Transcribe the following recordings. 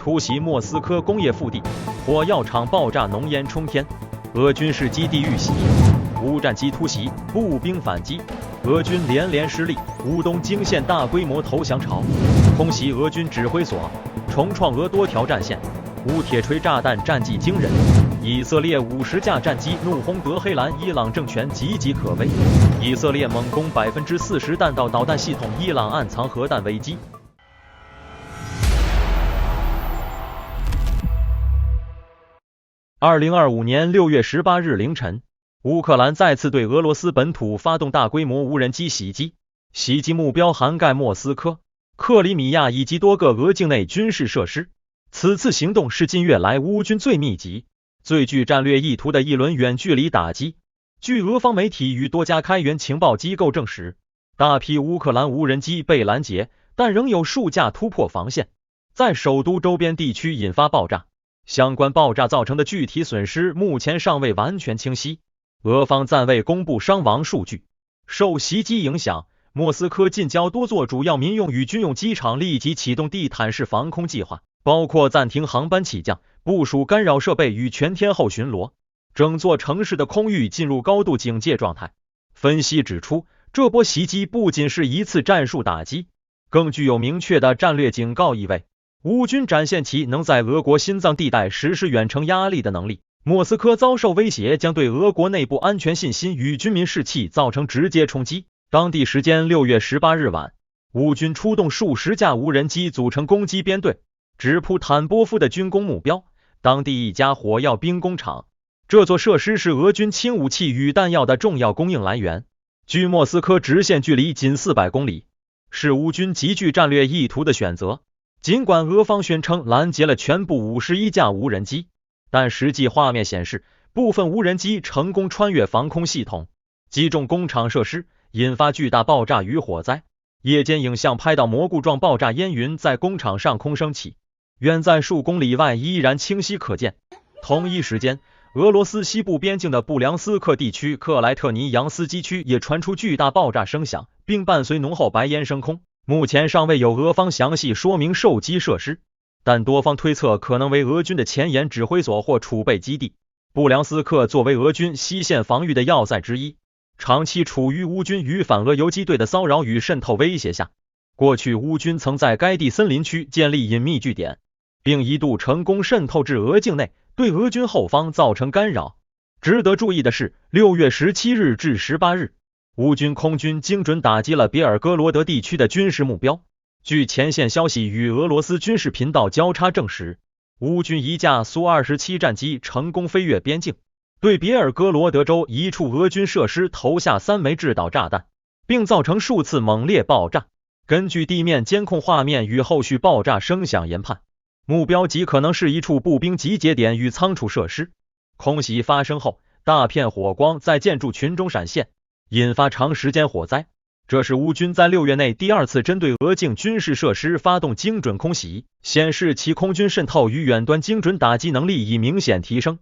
突袭莫斯科工业腹地，火药厂爆炸，浓烟冲天，俄军士基地遇袭，无战机突袭，步兵反击，俄军连连失利，乌东惊现大规模投降潮，空袭俄军指挥所，重创俄多条战线，无铁锤炸弹战绩惊人，以色列50架战机怒轰德黑兰，伊朗政权岌岌可危，以色列猛攻40%弹道导弹系统，伊朗暗藏核弹危机。2025年6月18日凌晨，乌克兰再次对俄罗斯本土发动大规模无人机袭击，袭击目标涵盖莫斯科、克里米亚以及多个俄境内军事设施。此次行动是近月来乌军最密集、最具战略意图的一轮远距离打击。据俄方媒体与多家开源情报机构证实，大批乌克兰无人机被拦截，但仍有数架突破防线，在首都周边地区引发爆炸。相关爆炸造成的具体损失目前尚未完全清晰，俄方暂未公布伤亡数据。受袭击影响，莫斯科近郊多座主要民用与军用机场立即启动地毯式防空计划，包括暂停航班起降、部署干扰设备与全天候巡逻。整座城市的空域进入高度警戒状态。分析指出，这波袭击不仅是一次战术打击，更具有明确的战略警告意味。乌军展现其能在俄国心脏地带实施远程压力的能力，莫斯科遭受威胁将对俄国内部安全信心与军民士气造成直接冲击。当地时间6月18日晚，乌军出动数十架无人机组成攻击编队，直扑坦波夫的军工目标，当地一家火药兵工厂。这座设施是俄军轻武器与弹药的重要供应来源，距莫斯科直线距离仅400公里，是乌军极具战略意图的选择。尽管俄方宣称拦截了全部51架无人机，但实际画面显示，部分无人机成功穿越防空系统，击中工厂设施，引发巨大爆炸与火灾。夜间影像拍到蘑菇状爆炸烟云在工厂上空升起，远在数公里外依然清晰可见。同一时间，俄罗斯西部边境的布良斯克地区克莱特尼扬斯基区也传出巨大爆炸声响，并伴随浓厚白烟升空。目前尚未有俄方详细说明受击设施，但多方推测可能为俄军的前沿指挥所或储备基地。布良斯克作为俄军西线防御的要塞之一，长期处于乌军与反俄游击队的骚扰与渗透威胁下。过去乌军曾在该地森林区建立隐秘据点，并一度成功渗透至俄境内，对俄军后方造成干扰。值得注意的是，6月17日至18日，乌军空军精准打击了别尔哥罗德地区的军事目标。据前线消息与俄罗斯军事频道交叉证实，乌军一架苏27战机成功飞越边境，对别尔哥罗德州一处俄军设施投下3枚制导炸弹，并造成数次猛烈爆炸。根据地面监控画面与后续爆炸声响研判，目标极可能是一处步兵集结点与仓储设施。空袭发生后，大片火光在建筑群中闪现，引发长时间火灾。这是乌军在6月内第2次针对俄境军事设施发动精准空袭，显示其空军渗透与远端精准打击能力已明显提升。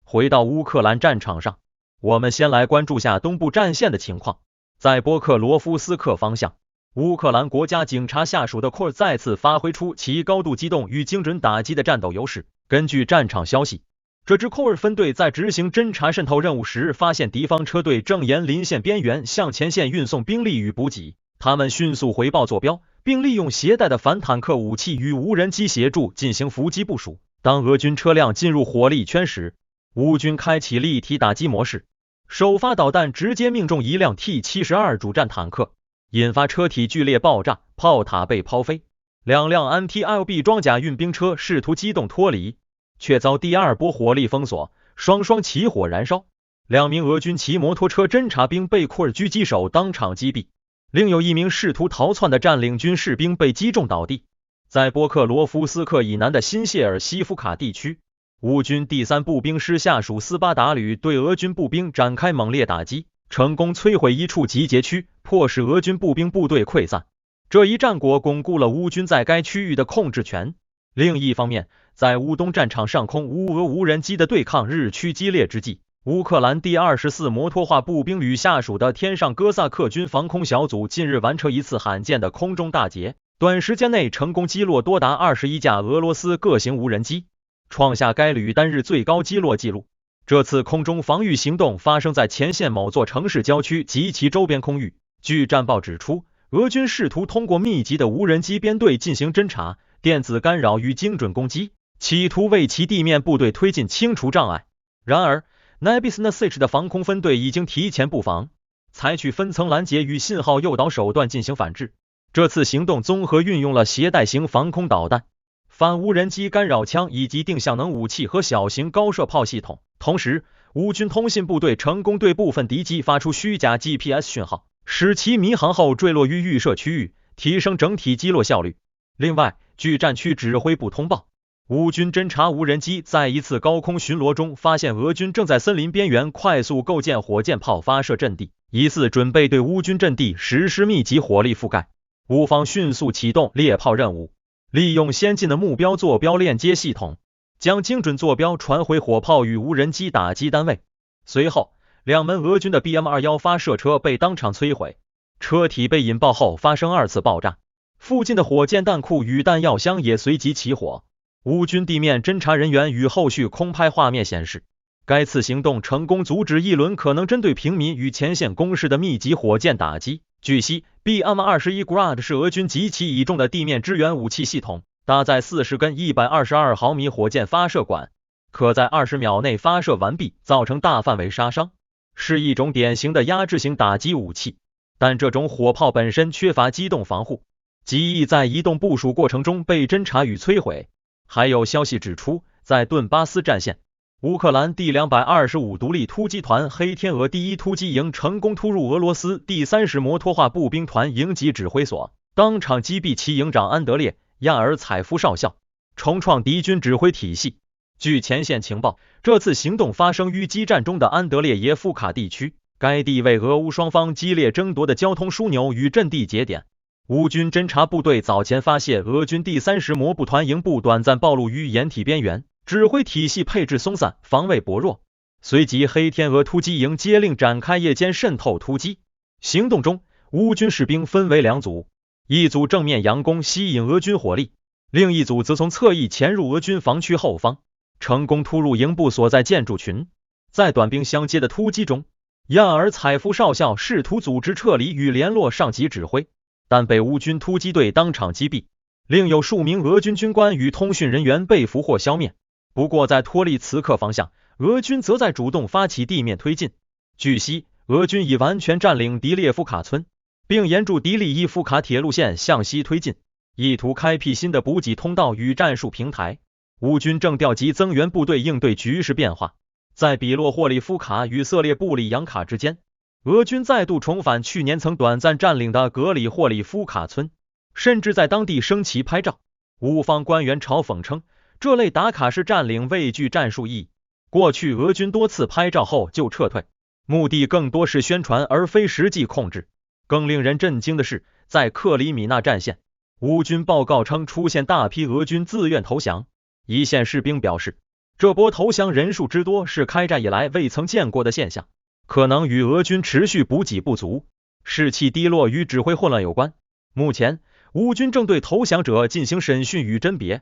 回到乌克兰战场上，我们先来关注下东部战线的情况。在波克罗夫斯克方向，乌克兰国家警察下属的库尔再次发挥出其高度机动与精准打击的战斗优势。根据战场消息，这支库尔分队在执行侦察渗透任务时，发现敌方车队正沿邻线边缘向前线运送兵力与补给。他们迅速回报坐标，并利用携带的反坦克武器与无人机协助进行伏击部署。当俄军车辆进入火力圈时，乌军开启立体打击模式，首发导弹直接命中一辆 T-72 主战坦克，引发车体剧烈爆炸，炮塔被抛飞。2辆 MT-LB 装甲运兵车试图机动脱离，却遭第2波火力封锁，双起火燃烧。2名俄军骑摩托车侦察兵被库尔狙击手当场击毙，另有1名试图逃窜的占领军士兵被击中倒地。在波克罗夫斯克以南的新谢尔西夫卡地区，乌军第3步兵师下属斯巴达旅对俄军步兵展开猛烈打击，成功摧毁一处集结区，迫使俄军步兵部队溃散。这一战果巩固了乌军在该区域的控制权。另一方面，在乌东战场上空乌俄无人机的对抗日趋激烈之际，乌克兰第24摩托化步兵旅下属的天上哥萨克军防空小组近日完成一次罕见的空中大捷，短时间内成功击落多达21架俄罗斯各型无人机，创下该旅单日最高击落纪录。这次空中防御行动发生在前线某座城市郊区及其周边空域。据战报指出，俄军试图通过密集的无人机编队进行侦察、电子干扰与精准攻击，企图为其地面部队推进清除障碍。然而Nebesnasich 的防空分队已经提前布防，采取分层拦截与信号诱导手段进行反制。这次行动综合运用了携带型防空导弹、反无人机干扰枪以及定向能武器和小型高射炮系统。同时，乌军通信部队成功对部分敌机发出虚假 GPS 讯号，使其迷航后坠落于预设区域，提升整体击落效率。另外，据战区指挥部通报，乌军侦察无人机在一次高空巡逻中发现俄军正在森林边缘快速构建火箭炮发射阵地，疑似准备对乌军阵地实施密集火力覆盖。乌方迅速启动猎炮任务，利用先进的目标坐标链接系统，将精准坐标传回火炮与无人机打击单位。随后，2门俄军的 BM-21发射车被当场摧毁，车体被引爆后发生2次爆炸，附近的火箭弹库与弹药箱也随即起火。乌军地面侦察人员与后续空拍画面显示，该次行动成功阻止一轮可能针对平民与前线攻势的密集火箭打击。据悉， BM-21 Grad 是俄军极其倚重的地面支援武器系统，搭载40根122毫米火箭发射管，可在20秒内发射完毕，造成大范围杀伤，是一种典型的压制型打击武器。但这种火炮本身缺乏机动防护，极易在移动部署过程中被侦察与摧毁。还有消息指出，在顿巴斯战线，乌克兰第225独立突击团黑天鹅第1突击营成功突入俄罗斯第30摩托化步兵团营级指挥所，当场击毙其营长安德烈·亚尔采夫少校，重创敌军指挥体系。据前线情报，这次行动发生于激战中的安德烈耶夫卡地区，该地为俄乌双方激烈争夺的交通枢纽与阵地节点。乌军侦察部队早前发现俄军第30摩步团营部短暂暴露于掩体边缘，指挥体系配置松散，防卫薄弱，随即黑天鹅突击营接令展开夜间渗透突击。行动中，乌军士兵分为2组，一组正面佯攻吸引俄军火力，另一组则从侧翼潜入俄军防区后方，成功突入营部所在建筑群。在短兵相接的突击中，亚尔采夫少校试图组织撤离与联络上级指挥，但被乌军突击队当场击毙，另有数名俄军军官与通讯人员被俘获消灭。不过在托利茨克方向，俄军则在主动发起地面推进。据悉，俄军已完全占领迪列夫卡村，并沿着迪利伊夫卡铁路线向西推进，意图开辟新的补给通道与战术平台。乌军正调集增援部队应对局势变化。在比洛霍利夫卡与色列布里扬卡之间，俄军再度重返去年曾短暂占领的格里霍里夫卡村，甚至在当地升旗拍照。乌方官员嘲讽称，这类打卡式占领未具战术意义。过去俄军多次拍照后就撤退，目的更多是宣传而非实际控制。更令人震惊的是，在克里米纳战线，乌军报告称出现大批俄军自愿投降。一线士兵表示，这波投降人数之多是开战以来未曾见过的现象，可能与俄军持续补给不足、士气低落与指挥混乱有关。目前，乌军正对投降者进行审讯与甄别。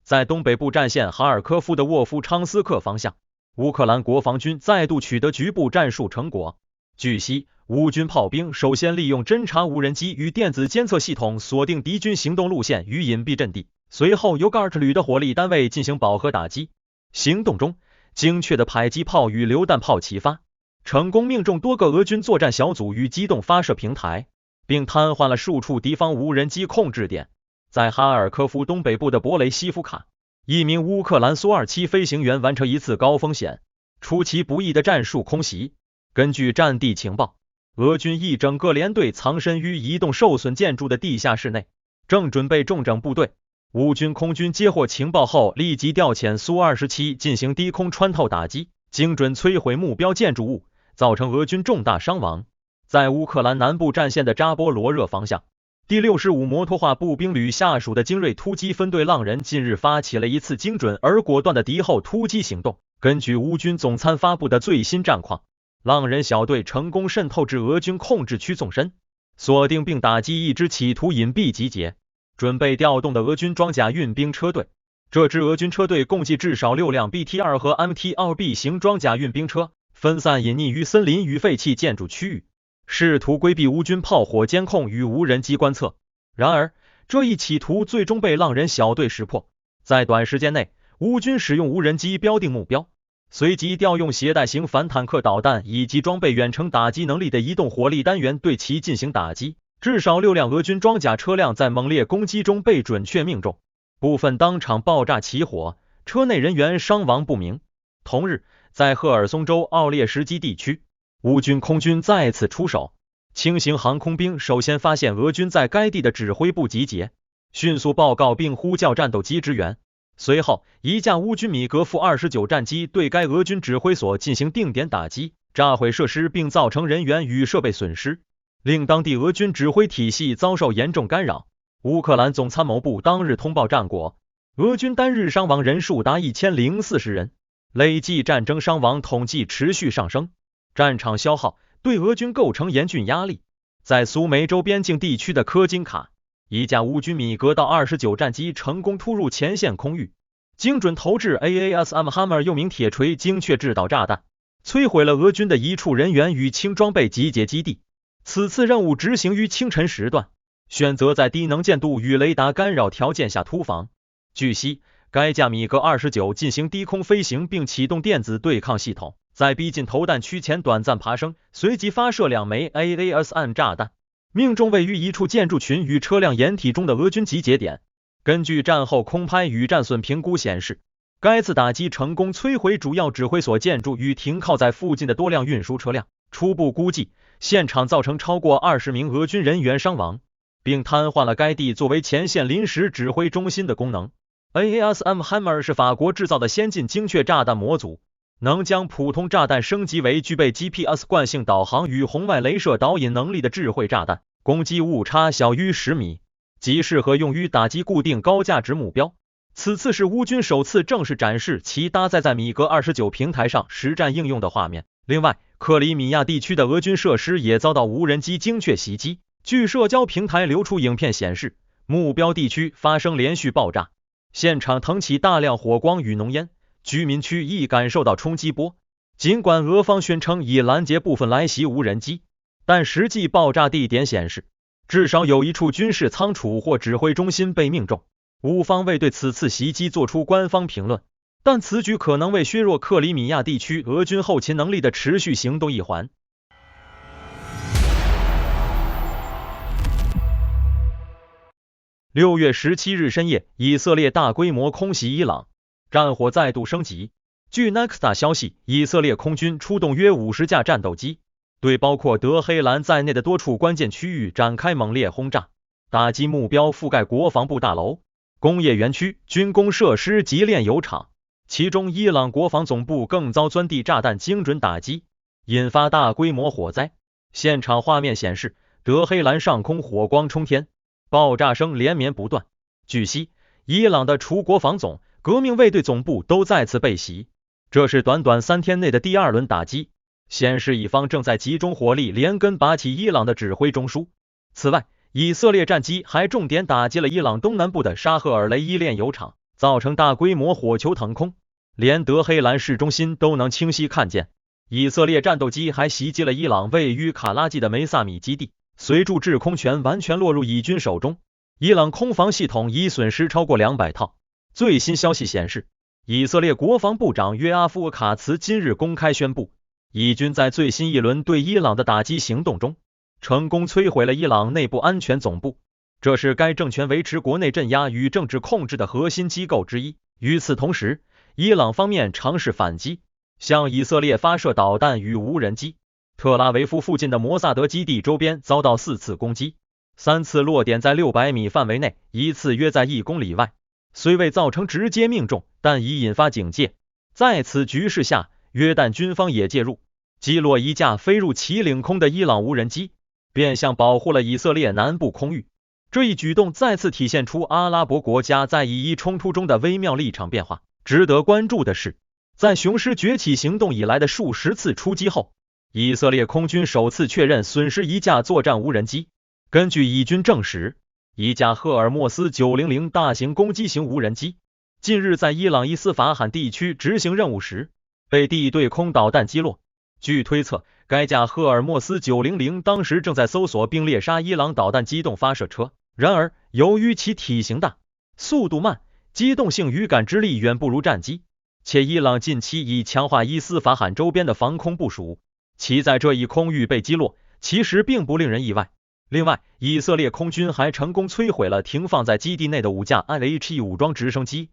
在东北部战线哈尔科夫的沃夫昌斯克方向，乌克兰国防军再度取得局部战术成果。据悉，乌军炮兵首先利用侦察无人机与电子监测系统锁定敌军行动路线与隐蔽阵地，随后由 GART 旅的火力单位进行饱和打击。行动中，精确的迫击炮与榴弹炮齐发，成功命中多个俄军作战小组与机动发射平台，并瘫痪了数处敌方无人机控制点。在哈尔科夫东北部的博雷西夫卡，一名乌克兰苏27飞行员完成一次高风险、出其不意的战术空袭。根据战地情报，俄军一整个连队藏身于一栋受损建筑的地下室内，正准备重整部队。乌军空军接获情报后，立即调遣苏27进行低空穿透打击，精准摧毁目标建筑物，造成俄军重大伤亡。在乌克兰南部战线的扎波罗热方向，第65摩托化步兵旅下属的精锐突击分队浪人近日发起了一次精准而果断的敌后突击行动。根据乌军总参发布的最新战况，浪人小队成功渗透至俄军控制区纵深，锁定并打击一支企图隐蔽集结、准备调动的俄军装甲运兵车队。这支俄军车队共计至少6辆 BT-2 和 MT-2B 型装甲运兵车，分散隐匿于森林与废弃建筑区域，试图规避乌军炮火监控与无人机观测。然而，这一企图最终被浪人小队识破。在短时间内，乌军使用无人机标定目标，随即调用携带型反坦克导弹以及装备远程打击能力的移动火力单元对其进行打击。至少6辆俄军装甲车辆在猛烈攻击中被准确命中，部分当场爆炸起火，车内人员伤亡不明。同日，在赫尔松州奥列什基地区，乌军空军再次出手，轻型航空兵首先发现俄军在该地的指挥部集结，迅速报告并呼叫战斗机支援。随后，一架乌军米格负29战机对该俄军指挥所进行定点打击，炸毁设施并造成人员与设备损失，令当地俄军指挥体系遭受严重干扰。乌克兰总参谋部当日通报战果，俄军单日伤亡人数达1040人，累计战争伤亡统计持续上升，战场消耗对俄军构成严峻压力。在苏梅州边境地区的科金卡，一架乌军米格到29战机成功突入前线空域，精准投掷 AASM Hammer 又名铁锤精确制导炸弹，摧毁了俄军的一处人员与轻装备集结基地。此次任务执行于清晨时段，选择在低能见度与雷达干扰条件下突防。据悉，该架米格29进行低空飞行并启动电子对抗系统，在逼近投弹区前短暂爬升，随即发射2枚 AASM 炸弹，命中位于一处建筑群与车辆掩体中的俄军集结点。根据战后空拍与战损评估显示，该次打击成功摧毁主要指挥所建筑与停靠在附近的多辆运输车辆，初步估计现场造成超过20名俄军人员伤亡，并瘫痪了该地作为前线临时指挥中心的功能。AASM Hammer 是法国制造的先进精确炸弹模组，能将普通炸弹升级为具备 GPS 惯性导航与红外镭射导引能力的智慧炸弹，攻击误差小于10米，极适合用于打击固定高价值目标。此次是乌军首次正式展示其搭载在米格29平台上实战应用的画面。另外，克里米亚地区的俄军设施也遭到无人机精确袭击。据社交平台流出影片显示，目标地区发生连续爆炸，现场腾起大量火光与浓烟，居民区亦感受到冲击波。尽管俄方宣称已拦截部分来袭无人机，但实际爆炸地点显示，至少有一处军事仓储或指挥中心被命中。乌方未对此次袭击做出官方评论，但此举可能为削弱克里米亚地区俄军后勤能力的持续行动一环。6月17日深夜，以色列大规模空袭伊朗，战火再度升级。据 Nexta 消息，以色列空军出动约50架战斗机，对包括德黑兰在内的多处关键区域展开猛烈轰炸，打击目标覆盖国防部大楼、工业园区、军工设施及炼油厂。其中，伊朗国防总部更遭钻地炸弹精准打击，引发大规模火灾。现场画面显示，德黑兰上空火光冲天，爆炸声连绵不断。据悉，伊朗的除国防总、革命卫队总部都再次被袭，这是短短3天内的第2轮打击，显示以方正在集中火力连根拔起伊朗的指挥中枢。此外，以色列战机还重点打击了伊朗东南部的沙赫尔雷伊炼油厂，造成大规模火球腾空，连德黑兰市中心都能清晰看见。以色列战斗机还袭击了伊朗位于卡拉季的梅萨米基地，随著制空权完全落入以军手中，伊朗空防系统已损失超过200套。最新消息显示，以色列国防部长约阿夫卡茨今日公开宣布，以军在最新一轮对伊朗的打击行动中，成功摧毁了伊朗内部安全总部，这是该政权维持国内镇压与政治控制的核心机构之一。与此同时，伊朗方面尝试反击，向以色列发射导弹与无人机。特拉维夫附近的摩萨德基地周边遭到4次攻击，3次落点在600米范围内，1次约在1公里外，虽未造成直接命中，但已引发警戒。在此局势下，约旦军方也介入，击落一架飞入其领空的伊朗无人机，变相保护了以色列南部空域。这一举动再次体现出阿拉伯国家在以伊冲突中的微妙立场变化。值得关注的是，在雄狮崛起行动以来的数十次出击后，以色列空军首次确认损失一架作战无人机。根据以军证实，一架赫尔墨斯900大型攻击型无人机近日在伊朗伊斯法罕地区执行任务时被地对空导弹击落。据推测，该架赫尔墨斯900当时正在搜索并猎杀伊朗导弹机动发射车，然而由于其体型大、速度慢、机动性与感知力远不如战机，且伊朗近期已强化伊斯法罕周边的防空部署，其在这一空域被击落其实并不令人意外。另外，以色列空军还成功摧毁了停放在基地内的5架 IH-1武装直升机。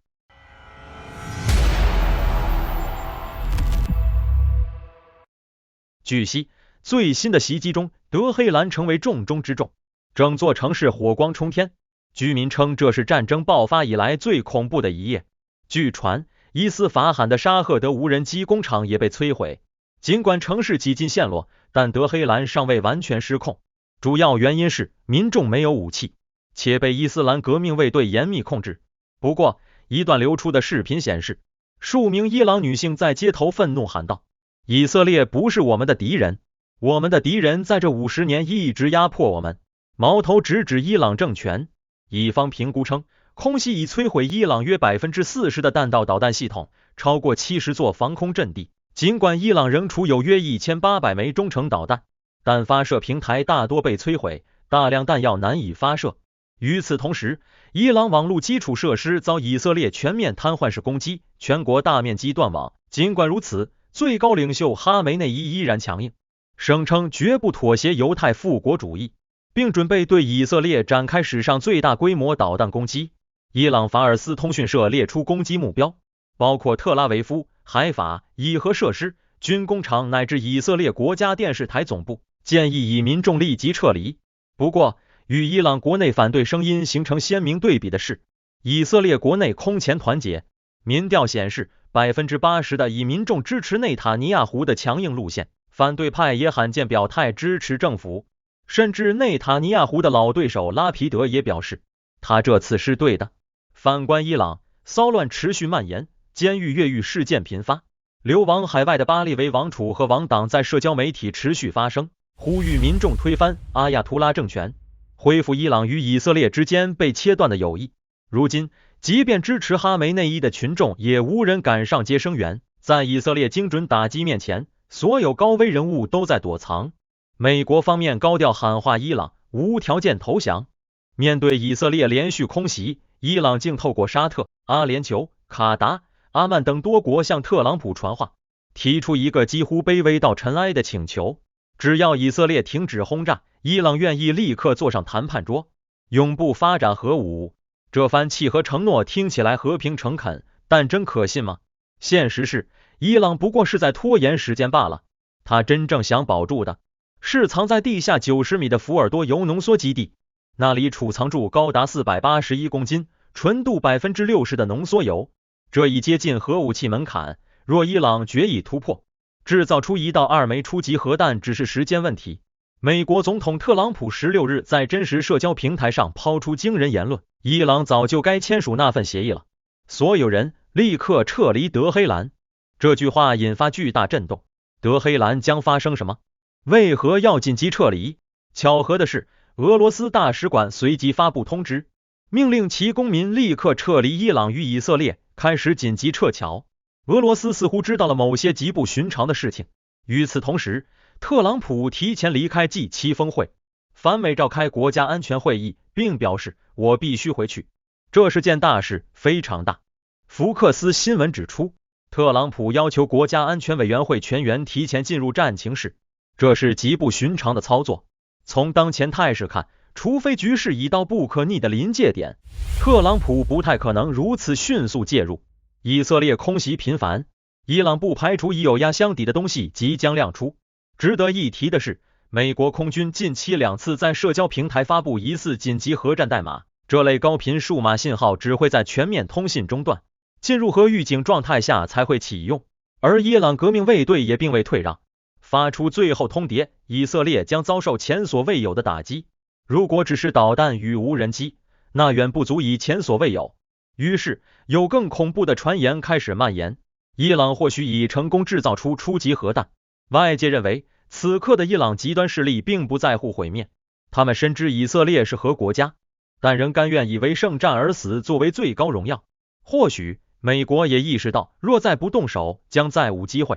据悉，最新的袭击中，德黑兰成为重中之重，整座城市火光冲天，居民称这是战争爆发以来最恐怖的一夜。据传，伊斯法罕的沙赫德无人机工厂也被摧毁。尽管城市几近陷落，但德黑兰尚未完全失控，主要原因是民众没有武器，且被伊斯兰革命卫队严密控制。不过，一段流出的视频显示，数名伊朗女性在街头愤怒喊道：以色列不是我们的敌人，我们的敌人在这50年一直压迫我们，矛头直指伊朗政权。以方评估称，空袭已摧毁伊朗约 40% 的弹道导弹系统，超过70座防空阵地。尽管伊朗仍储有约1800枚中程导弹，但发射平台大多被摧毁，大量弹药难以发射。与此同时，伊朗网络基础设施遭以色列全面瘫痪式攻击，全国大面积断网。尽管如此，最高领袖哈梅内伊依然强硬，声称绝不妥协犹太复国主义，并准备对以色列展开史上最大规模导弹攻击。伊朗法尔斯通讯社列出攻击目标，包括特拉维夫、海法、以核设施、军工厂乃至以色列国家电视台总部，建议以民众立即撤离。不过，与伊朗国内反对声音形成鲜明对比的是，以色列国内空前团结。民调显示，80%的以民众支持内塔尼亚胡的强硬路线，反对派也罕见表态支持政府。甚至内塔尼亚胡的老对手拉皮德也表示，他这次是对的。反观伊朗，骚乱持续蔓延，监狱越狱事件频发，流亡海外的巴利维王储和王党在社交媒体持续发声，呼吁民众推翻阿亚图拉政权，恢复伊朗与以色列之间被切断的友谊。如今，即便支持哈梅内伊的群众也无人敢上街声援，在以色列精准打击面前，所有高危人物都在躲藏。美国方面高调喊话伊朗无条件投降。面对以色列连续空袭，伊朗竟透过沙特、阿联酋、卡达、阿曼等多国向特朗普传话，提出一个几乎卑微到尘埃的请求：只要以色列停止轰炸，伊朗愿意立刻坐上谈判桌，永不发展核武。这番契合承诺听起来和平诚恳，但真可信吗？现实是，伊朗不过是在拖延时间罢了。他真正想保住的是藏在地下90米的福尔多铀浓缩基地，那里储藏住高达481公斤、纯度60%的浓缩铀。这已接近核武器门槛，若伊朗决意突破，制造出1到2枚初级核弹只是时间问题。美国总统特朗普16日在真实社交平台上抛出惊人言论：伊朗早就该签署那份协议了，所有人立刻撤离德黑兰。这句话引发巨大震动。德黑兰将发生什么？为何要紧急撤离？巧合的是，俄罗斯大使馆随即发布通知，命令其公民立刻撤离伊朗与以色列，开始紧急撤侨。俄罗斯似乎知道了某些极不寻常的事情。与此同时，特朗普提前离开 G7 峰会，反美召开国家安全会议，并表示我必须回去，这是件大事，非常大。福克斯新闻指出，特朗普要求国家安全委员会全员提前进入战情室，这是极不寻常的操作。从当前态势看，除非局势已到不可逆的临界点，特朗普不太可能如此迅速介入。以色列空袭频繁，伊朗不排除已有压箱底的东西即将亮出。值得一提的是，美国空军近期2次在社交平台发布疑似紧急核战代码，这类高频数码信号只会在全面通信中断，进入核预警状态下才会启用。而伊朗革命卫队也并未退让，发出最后通牒，以色列将遭受前所未有的打击。如果只是导弹与无人机，那远不足以前所未有。于是，有更恐怖的传言开始蔓延，伊朗或许已成功制造出初级核弹。外界认为，此刻的伊朗极端势力并不在乎毁灭，他们深知以色列是核国家，但仍甘愿以为圣战而死作为最高荣耀。或许美国也意识到，若再不动手，将再无机会。